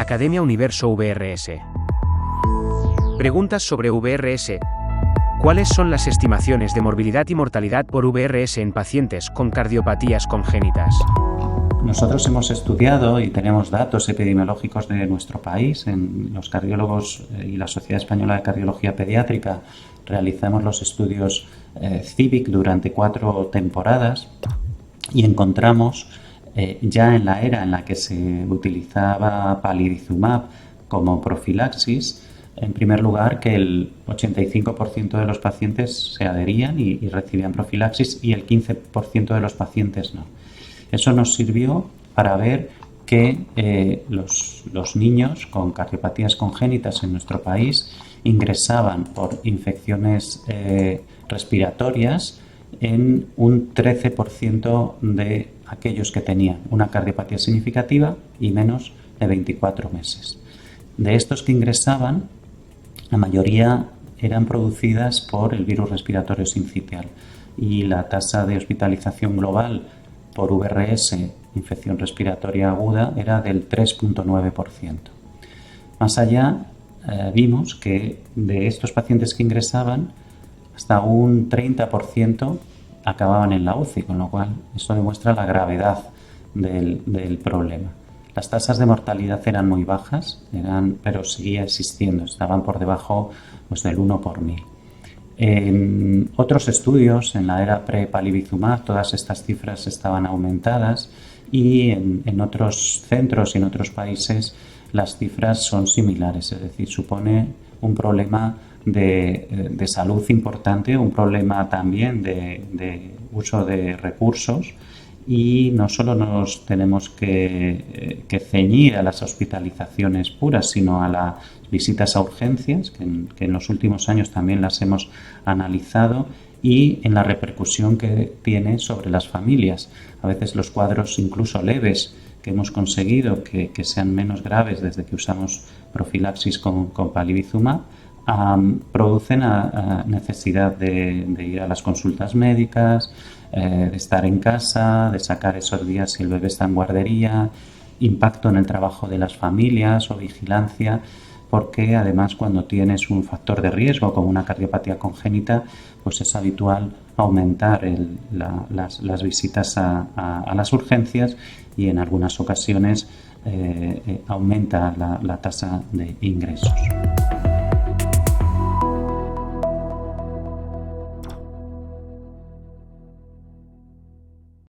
Academia Universo VRS. Preguntas sobre VRS. ¿Cuáles son las estimaciones de morbilidad y mortalidad por VRS en pacientes con cardiopatías congénitas? Nosotros hemos estudiado y tenemos datos epidemiológicos de nuestro país. En los cardiólogos y la Sociedad Española de Cardiología Pediátrica realizamos los estudios CIVIC durante 4 temporadas y encontramos ya en la era en la que se utilizaba palivizumab como profilaxis, en primer lugar, que el 85% de los pacientes se adherían y recibían profilaxis y el 15% de los pacientes no. Eso nos sirvió para ver que los niños con cardiopatías congénitas en nuestro país ingresaban por infecciones respiratorias en un 13% de aquellos que tenían una cardiopatía significativa y menos de 24 meses. De estos que ingresaban, la mayoría eran producidas por el virus respiratorio sincicial y la tasa de hospitalización global por VRS, infección respiratoria aguda, era del 3,9%. Más allá, vimos que de estos pacientes que ingresaban, hasta un 30% acababan en la UCI, con lo cual esto demuestra la gravedad del problema. Las tasas de mortalidad eran muy bajas, pero seguía existiendo, estaban por debajo del 1 por 1000. En otros estudios, en la era pre-palivizumab, todas estas cifras estaban aumentadas y en otros centros y en otros países las cifras son similares, es decir, supone un problema de salud importante, un problema también de uso de recursos. Y no solo nos tenemos que ceñir a las hospitalizaciones puras, sino a las visitas a urgencias, que en los últimos años también las hemos analizado, y en la repercusión que tiene sobre las familias. A veces los cuadros incluso leves que hemos conseguido que sean menos graves desde que usamos profilaxis con palivizumab, producen necesidad de ir a las consultas médicas, de estar en casa, de sacar esos días si el bebé está en guardería, impacto en el trabajo de las familias o vigilancia, porque además cuando tienes un factor de riesgo como una cardiopatía congénita, pues es habitual aumentar las visitas a las urgencias y en algunas ocasiones aumenta la tasa de ingresos.